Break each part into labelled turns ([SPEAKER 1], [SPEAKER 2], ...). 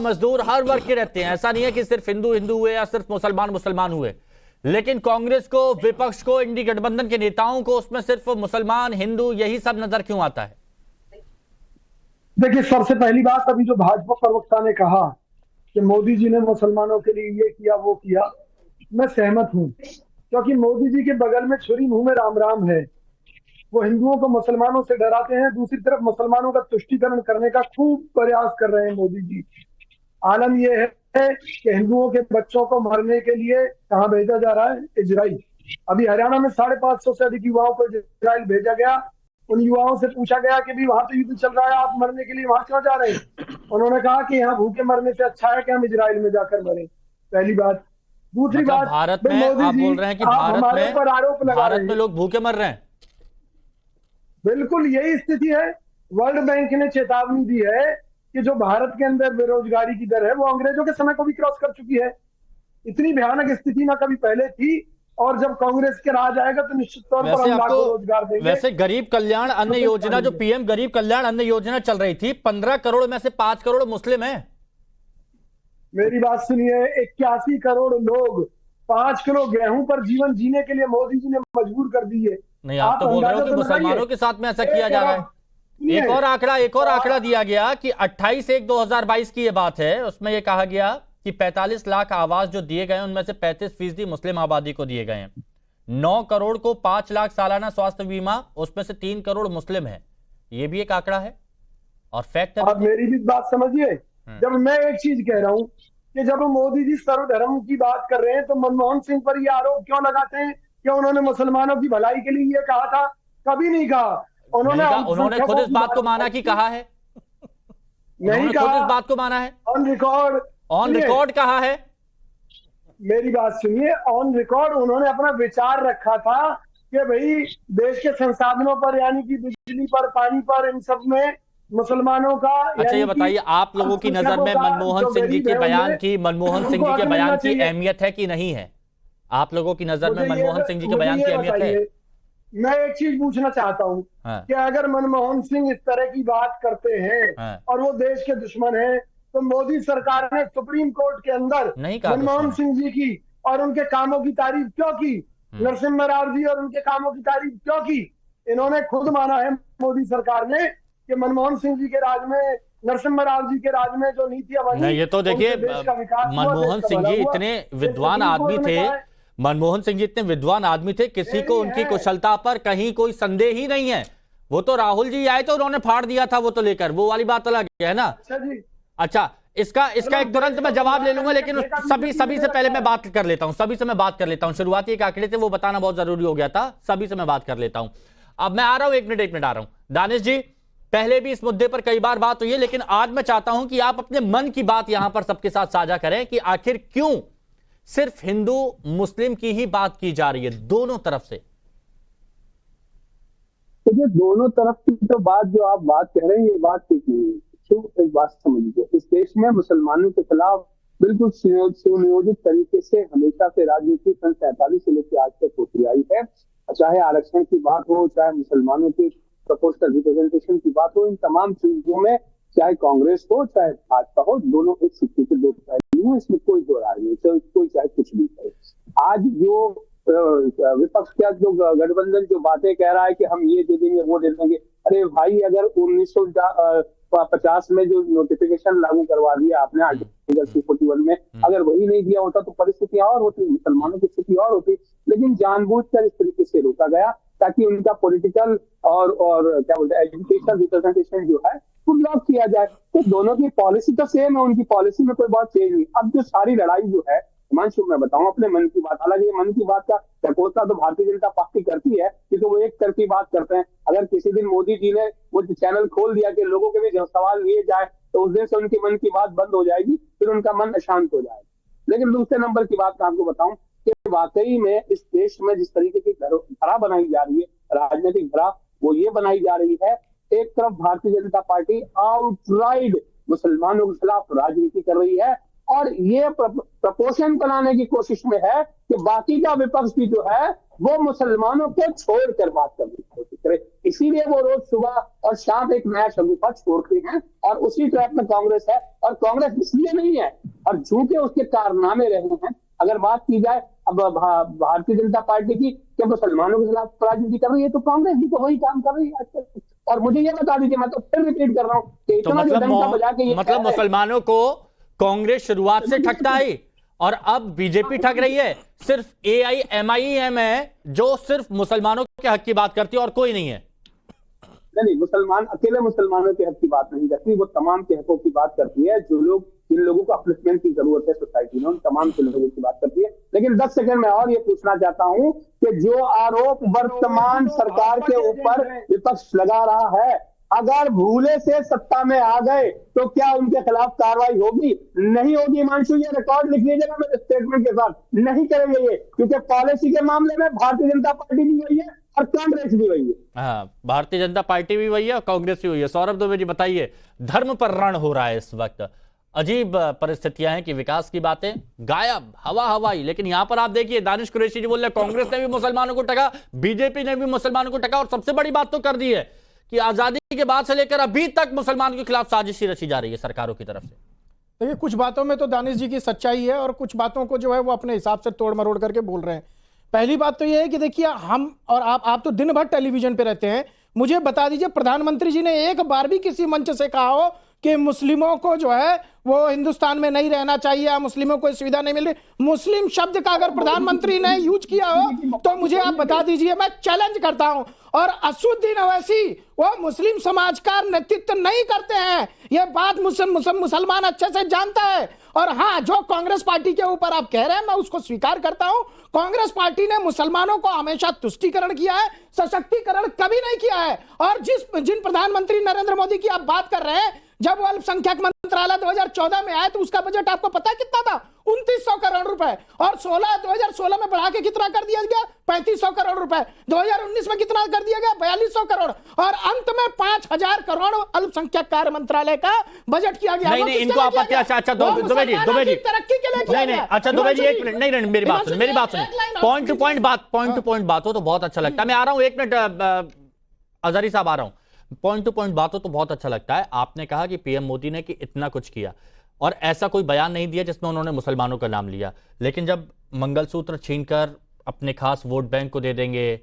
[SPEAKER 1] मजदूर हर वर्ग के रहते हैं। ऐसा नहीं है कि सिर्फ हिंदू हिंदू हुए या सिर्फ मुसलमान मुसलमान हुए, लेकिन कांग्रेस को, विपक्ष को, इंडी गठबंधन के नेताओं को उसमें सिर्फ मुसलमान हिंदू यही सब नजर क्यों आता है?
[SPEAKER 2] देखिए, सबसे पहली बात, अभी जो भाजपा प्रवक्ता ने कहा कि मोदी जी ने मुसलमानों के लिए ये किया वो किया, मैं सहमत हूं, क्योंकि मोदी जी के बगल में छुरी मुंह में राम राम है। वो हिंदुओं को मुसलमानों से डराते हैं, दूसरी तरफ मुसलमानों का तुष्टीकरण करने का खूब प्रयास कर रहे हैं मोदी जी। आलम यह है कि हिंदुओं के बच्चों को मरने के लिए कहाँ भेजा जा रहा है? इजराइल। अभी हरियाणा में 550 से अधिक युवाओं को इजराइल भेजा गया। उन युवाओं से पूछा गया कि भी वहां तो युद्ध चल रहा है, आप मरने के लिए वहां क्यों जा रहे हैं? उन्होंने कहा कि यहाँ भूखे मरने से अच्छा है कि हम इजराइल में जाकर मरे। पहली बात। दूसरी
[SPEAKER 1] मतलब
[SPEAKER 2] बात,
[SPEAKER 1] भारत में आप बोल रहे हैं कि भारत में लोग भूखे मर रहे हैं?
[SPEAKER 2] बिल्कुल यही स्थिति है। वर्ल्ड बैंक ने चेतावनी दी है कि जो भारत के अंदर बेरोजगारी की दर है वो अंग्रेजों के समय को भी क्रॉस कर चुकी है। इतनी भयानक स्थिति ना कभी पहले थी, और जब कांग्रेस के राज आएगा तो निश्चित तौर पर हम लाखों रोजगार देंगे।
[SPEAKER 1] वैसे गरीब कल्याण अन्न योजना, जो पीएम गरीब कल्याण अन्न योजना चल रही थी, 15 करोड़ में से 5 करोड़ मुस्लिम हैं।
[SPEAKER 2] मेरी बात सुनिए, 81 करोड़ लोग 5 किलो गेहूं पर जीवन जीने के लिए मोदी जी ने मजबूर कर दिए।
[SPEAKER 1] नहीं, आप तो बोल रहे हो कि मुसलमानों के साथ में ऐसा किया जा रहा है। एक और आंकड़ा दिया गया कि 28/1/2022 की ये बात है, उसमें ये कहा गया कि 45 लाख आवास जो दिए गए उनमें से 35% मुस्लिम आबादी को दिए गए हैं। 9 करोड़ को 5 लाख सालाना स्वास्थ्य बीमा, उसमें से 3 करोड़ मुस्लिम है। ये भी एक आंकड़ा है और फैक्ट है।
[SPEAKER 2] आप मेरी भी बात समझिए। जब मैं एक चीज कह रहा हूं कि जब मोदी जी सर्वधर्म की बात कर रहे हैं तो मनमोहन सिंह पर ये आरोप क्यों लगाते हैं कि उन्होंने मुसलमानों की भलाई के लिए ये कहा था? कभी नहीं कहा।
[SPEAKER 1] उन्होंने खुद इस बात को माना कि कहा है?
[SPEAKER 2] नहीं कहा,
[SPEAKER 1] खुद इस बात को माना है, ऑन रिकॉर्ड कहा है।
[SPEAKER 2] मेरी बात सुनिए, ऑन रिकॉर्ड उन्होंने अपना विचार रखा था कि भाई देश के संसाधनों पर, यानी कि बिजली पर, पानी पर, इन सब में मुसलमानों का।
[SPEAKER 1] अच्छा, ये बताइए, आप लोगों की नजर में मनमोहन सिंह जी के बयान की अहमियत है कि नहीं है? आप लोगों की नजर में मनमोहन सिंह जी के बयान की अहमियत है?
[SPEAKER 2] मैं एक चीज पूछना चाहता हूं कि अगर मनमोहन सिंह इस तरह की बात करते हैं और वो देश के दुश्मन हैं, तो मोदी सरकार ने सुप्रीम कोर्ट के अंदर मनमोहन सिंह जी की और उनके कामों की तारीफ क्यों की? नरसिम्हा राव जी और उनके कामों की तारीफ क्यों की? इन्होंने खुद माना है मोदी सरकार ने कि मनमोहन सिंह जी के राज में, नरसिम्हा राव जी के राज में जो नीतियां बनी,
[SPEAKER 1] ये तो देखिए, मनमोहन सिंह जी इतने विद्वान आदमी थे, मनमोहन सिंह जी इतने विद्वान आदमी थे, किसी को उनकी कुशलता पर कहीं कोई संदेह ही नहीं है। वो तो राहुल जी आए तो उन्होंने फाड़ दिया था वो तो लेकर, वो वाली बात अलग है ना। अच्छा, इसका एक तुरंत मैं जवाब ले लूंगा, लेकिन सभी से पहले मैं बात कर लेता हूं। शुरुआती एक आंकड़े थे वो बताना बहुत जरूरी हो गया था, सभी से मैं बात कर लेता हूं। अब मैं आ रहा हूं, एक मिनट आ रहा हूं। दानिश जी, पहले भी इस मुद्दे पर कई बार बात हुई है, लेकिन आज मैं चाहता हूं कि आप अपने मन की बात यहां पर सबके साथ साझा करें कि आखिर क्यों सिर्फ हिंदू मुस्लिम की ही बात की जा रही है दोनों तरफ से।
[SPEAKER 3] तो दोनों तरफ की तो बात जो आप बात कह रहे हैं, ये बात ठीक नहीं है। तो एक बात समझिए, इस देश में मुसलमानों के खिलाफ बिल्कुल सुनियोजित तरीके से हमेशा से राजनीति सन 47 से लेकर आज तक होती आई है। चाहे आरक्षण की बात हो, चाहे मुसलमानों की प्रोपोर्शनल रिप्रेजेंटेशन की बात हो, इन तमाम चीजों में चाहे कांग्रेस हो चाहे भाजपा हो, दोनों एक सिक्के के दो पहलू हैं, इसमें कोई दो राय नहीं। तो कोई चाहे कुछ भी करे। आज जो विपक्ष का जो गठबंधन जो बातें कह रहा है कि हम ये दे देंगे वो दे देंगे, अरे भाई, अगर 1950 में जो नोटिफिकेशन लागू करवा दिया आपने आर्टिकल 241 में, अगर वही नहीं दिया होता तो परिस्थितियां और होती, मुसलमानों की स्थिति और होती। लेकिन जानबूझकर इस तरीके से रोका गया ताकि उनका पॉलिटिकल और क्या बोलते हैं, एजुकेशन रिप्रेजेंटेशन जो है वो ब्लॉक किया जाए। तो दोनों की पॉलिसी तो सेम है, उनकी पॉलिसी में कोई बहुत चेंज नहीं। अब जो सारी लड़ाई जो है, हिमांशु मैं बताऊं अपने मन की बात, हालांकि मन की बात का प्रकोष्ठा तो भारतीय जनता पार्टी करती है, क्योंकि वो एक तरफी बात करते हैं। अगर किसी दिन मोदी जी ने वो चैनल खोल दिया कि लोगों के भी जब सवाल लिए जाए, तो उस दिन से उनकी मन की बात बंद हो जाएगी, फिर उनका मन अशांत हो जाएगा। लेकिन दूसरे नंबर की बात मैं आपको बताऊं कि वाकई में इस देश में जिस तरीके की धारा बनाई जा रही है, राजनीतिक धारा, वो ये बनाई जा रही है, एक तरफ भारतीय जनता पार्टी आउटराइट मुसलमानों के खिलाफ राजनीति कर रही है, और ये प्रपोर्शन बनाने की कोशिश में है कि बाकी का विपक्ष भी जो है वो मुसलमानों को छोड़कर बात करने की कोशिश करे। इसीलिए वो रोज सुबह और शाम एक नया शगुफा छोड़ते हैं और उसी ट्रैप में कांग्रेस है। और कांग्रेस इसलिए नहीं है, और झूठे उसके कारनामे रहे हैं। अगर बात की जाए अब भारतीय जनता पार्टी की, क्या मुसलमानों के खिलाफ राजनीति कर रही है, तो कांग्रेस भी तो वही काम कर रही है आजकल। और मुझे ये बता दीजिए, मैं तो फिर रिपीट कर रहा हूँ कि
[SPEAKER 1] तो
[SPEAKER 3] इतना जो डंका बजा के
[SPEAKER 1] मतलब मुसलमानों को कांग्रेस शुरुआत से ठगता आई और अब बीजेपी ठग रही है। सिर्फ AIMIM है जो सिर्फ मुसलमानों के हक की बात करती है और कोई नहीं है।
[SPEAKER 3] नहीं, मुसलमान अकेले मुसलमानों के हक की बात नहीं करती, वो तमाम के हकों की बात करती है। जो लोग, जिन लोगों को अपलिफ्टमेंट की जरूरत है सोसाइटी में, उन तमाम के लोगों की बात करती है। लेकिन 10 सेकंड में और ये पूछना चाहता हूं कि जो आरोप वर्तमान सरकार के ऊपर विपक्ष लगा रहा है, अगर भूले से सत्ता में आ गए तो क्या उनके खिलाफ कार्रवाई होगी? नहीं होगी। हिमांशु, ये रिकॉर्ड लिख लीजिएगा मेरे स्टेटमेंट के साथ, नहीं करेंगे ये, क्योंकि पॉलिसी के मामले में भारतीय जनता पार्टी भी वही है और कांग्रेस भी वही है।
[SPEAKER 1] हाँ, भारतीय जनता पार्टी भी वही है और कांग्रेस भी वही है। सौरभ दुबे जी बताइए, धर्म पर रण हो रहा है इस वक्त, अजीब परिस्थितियां हैं कि विकास की बातें गायब, हवाई। लेकिन यहां पर आप देखिए, दानिश कुरैशी जी बोल रहे कांग्रेस ने भी मुसलमानों को ठगा, बीजेपी ने भी मुसलमानों को ठगा, और सबसे बड़ी बात तो कर दी है कि आजादी के बाद से लेकर अभी तक मुसलमानों के खिलाफ साजिश रची जा रही है सरकारों की तरफ से।
[SPEAKER 4] देखिए, कुछ बातों में तो दानिश जी की सच्चाई है और कुछ बातों को जो है वो अपने हिसाब से तोड़ मरोड़ करके बोल रहे हैं। पहली बात तो यह है कि देखिए, हम और आप तो दिन भर टेलीविजन पे रहते हैं, मुझे बता दीजिए प्रधानमंत्री जी ने एक बार भी किसी मंच से कहा हो कि मुस्लिमों को जो है वो हिंदुस्तान में नहीं रहना चाहिए, मुस्लिमों को सुविधा नहीं मिल रही। मुस्लिम शब्द का अगर प्रधानमंत्री ने यूज किया हो तो मुझे आप बता दीजिए, मैं चैलेंज करता हूं। और असुद्दीन अवैसी वो मुस्लिम समाज का नेतृत्व नहीं करते हैं, यह बात मुसलमान अच्छे से जानता है। और हाँ, जो कांग्रेस पार्टी के ऊपर आप कह रहे हैं, मैं उसको स्वीकार करता हूं। कांग्रेस पार्टी ने मुसलमानों को हमेशा तुष्टीकरण किया है, सशक्तिकरण कभी नहीं किया है। और जिन प्रधानमंत्री नरेंद्र मोदी की आप बात कर रहे हैं, जब वो अल्पसंख्यक मंत्रालय 2014 में आया तो उसका बजट आपको पता है कितना था? 2900 करोड़ रुपए। और 2016 में बढ़ा के कितना कर दिया गया? 3500 करोड़ रुपए। 2019 में कितना कर दिया गया? 4200 करोड़। और अंत में 5000 करोड़ अल्पसंख्यक कार्य मंत्रालय का बजट किया गया।
[SPEAKER 1] नहीं, इनको आप अच्छा दुबे जी
[SPEAKER 4] तरक्की के लिए
[SPEAKER 1] नहीं, अच्छा दुबे जी एक मिनट, नहीं, मेरी बात सुन, पॉइंट टू पॉइंट बात हो तो बहुत अच्छा लगता है। मैं आ रहा हूं, एक मिनट अजहरी साहब, आ रहा हूं। पॉइंट टू पॉइंट बात हो तो बहुत अच्छा लगता है। आपने कहा कि पीएम मोदी ने कि इतना कुछ किया, और ऐसा कोई बयान नहीं दिया जिसमें उन्होंने मुसलमानों का नाम लिया। लेकिन जब मंगलसूत्र छीनकर अपने खास वोट बैंक को दे देंगे,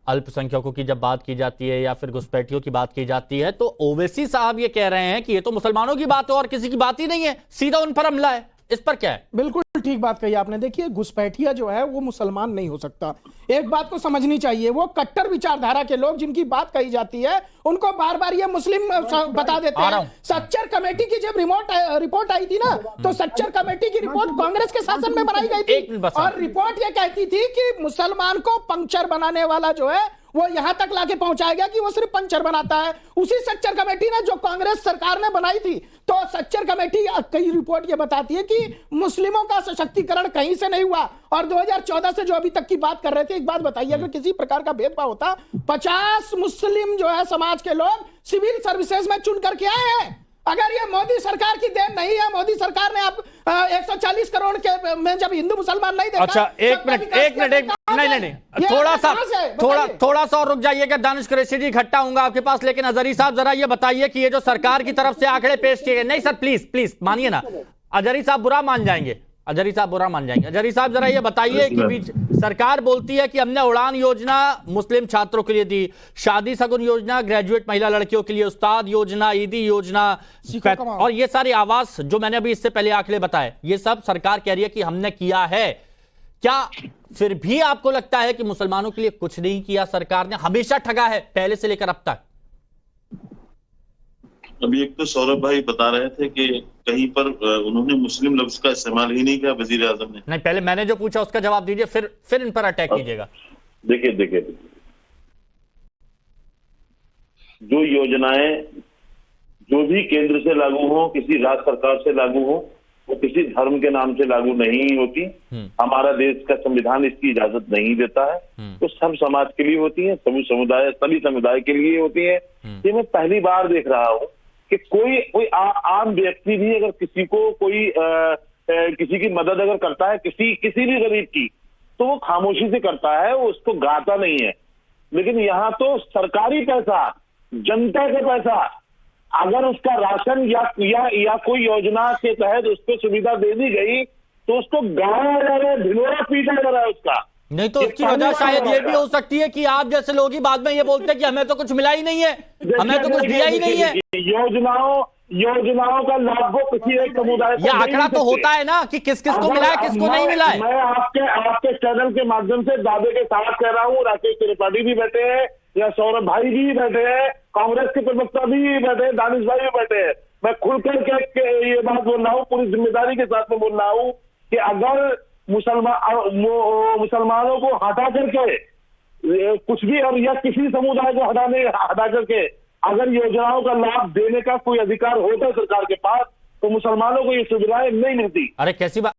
[SPEAKER 1] अल्पसंख्यकों की जब बात की जाती है या फिर घुसपैठियों की बात की जाती है, तो ओवैसी साहब ये कह रहे हैं कि ये तो मुसलमानों की बात है और किसी की बात ही नहीं है, सीधा उन पर हमला है। इस पर क्या है?
[SPEAKER 4] बिल्कुल ठीक बात कही आपने। देखिए, घुसपैठिया जो है वो मुसलमान नहीं हो सकता, एक बात को समझनी चाहिए। वो कट्टर विचारधारा के लोग जिनकी बात कही जाती है उनको बार बार ये मुस्लिम बता देते हैं। सच्चर कमेटी की जब रिपोर्ट आई थी ना, तो सच्चर कमेटी की रिपोर्ट कांग्रेस के शासन में बनाई गई थी, और रिपोर्ट ये कहती थी कि मुसलमान को पंक्चर बनाने वाला जो है वो यहां तक लाके पहुंचाएगा कि वो सिर्फ पंचर बनाता है। उसी सच्चर कमेटी ने जो कांग्रेस सरकार ने बनाई थी, तो सच्चर कमेटी कई रिपोर्ट ये बताती है कि मुस्लिमों का सशक्तिकरण कहीं से नहीं हुआ। और 2014 से जो अभी तक की बात कर रहे थे, एक बात बताइए, अगर किसी प्रकार का भेदभाव होता, 50 मुस्लिम जो है समाज के लोग सिविल सर्विसेज में चुन करके आए हैं। अगर ये मोदी सरकार की देन नहीं है, मोदी सरकार ने अब 140 करोड़ के में जब हिंदू मुसलमान नहीं देखा।
[SPEAKER 1] अच्छा, एक मिनट नहीं, थोड़ा सा और रुक जाइएगा। दानिश कुरैशी जी, इकट्ठा होऊंगा आपके पास, लेकिन अजहरी साहब जरा ये बताइए कि ये जो सरकार की तरफ से आंकड़े पेश किए गए, नहीं सर प्लीज मानिए ना, अजहरी साहब बुरा मान जाएंगे। अजहरी साहब जरा ये बताइए कि बीच सरकार बोलती है कि हमने उड़ान योजना मुस्लिम छात्रों के लिए दी, शादी सगुन योजना ग्रेजुएट महिला लड़कियों के लिए, उस्ताद योजना, ईदी योजना, और ये सारे आवास जो मैंने अभी इससे पहले आंकड़े बताए, ये सब सरकार कह रही है कि हमने किया है। क्या फिर भी आपको लगता है कि मुसलमानों के लिए कुछ नहीं किया सरकार ने? हमेशा ठगा है पहले से लेकर अब तक।
[SPEAKER 5] अभी एक तो सौरभ भाई बता रहे थे कि कहीं पर उन्होंने मुस्लिम लफ्ज का इस्तेमाल ही नहीं किया वजीर आजम ने।
[SPEAKER 1] नहीं, पहले मैंने जो पूछा उसका जवाब दीजिए, फिर इन पर अटैक कीजिएगा।
[SPEAKER 5] देखिए जो योजनाएं जो भी केंद्र से लागू हो, किसी राज्य सरकार से लागू हो, वो किसी धर्म के नाम से लागू नहीं होती। हमारा देश का संविधान इसकी इजाजत नहीं देता है। तो सब समाज के लिए होती है, सभी समुदाय के लिए होती है। ये मैं पहली बार देख रहा हूँ कि कोई आम व्यक्ति भी अगर किसी को किसी की मदद अगर करता है, किसी भी गरीब की, तो वो खामोशी से करता है, वो उसको गाता नहीं है। लेकिन यहाँ तो सरकारी पैसा, जनता का पैसा, अगर उसका राशन या कोई योजना के तहत उसको सुविधा दे दी गई तो उसको गाया जा रहा है, ढिंढोरा पीटा जा रहा है उसका।
[SPEAKER 1] नहीं तो उसकी वजह शायद ये भी हो सकती है कि आप जैसे लोग ही बाद में ये बोलते हैं कि हमें तो कुछ मिला ही नहीं है, हमें तो कुछ दिया ही नहीं है।
[SPEAKER 5] योजनाओं का लाभ वो किसी एक समुदाय को,
[SPEAKER 1] ये आंकड़ा तो होता है ना कि किस किस को मिला है, किसको नहीं मिला है।
[SPEAKER 5] मैं आपके चैनल के माध्यम से दावे के साथ कह रहा हूँ, राकेश त्रिपाठी भी बैठे हैं या सौरभ भाई भी बैठे हैं, कांग्रेस के प्रवक्ता भी बैठे हैं, दानिश भाई भी बैठे हैं, मैं खुलकर के ये बात बोल रहा हूँ, पूरी जिम्मेदारी के साथ में बोल रहा हूँ कि अगर मुसलमानों को हटा करके कुछ भी, और या किसी समुदाय को हटा करके अगर योजनाओं का लाभ देने का कोई अधिकार होता है सरकार के पास, तो मुसलमानों को ये सुविधाएं नहीं मिलती।
[SPEAKER 1] अरे कैसी बात।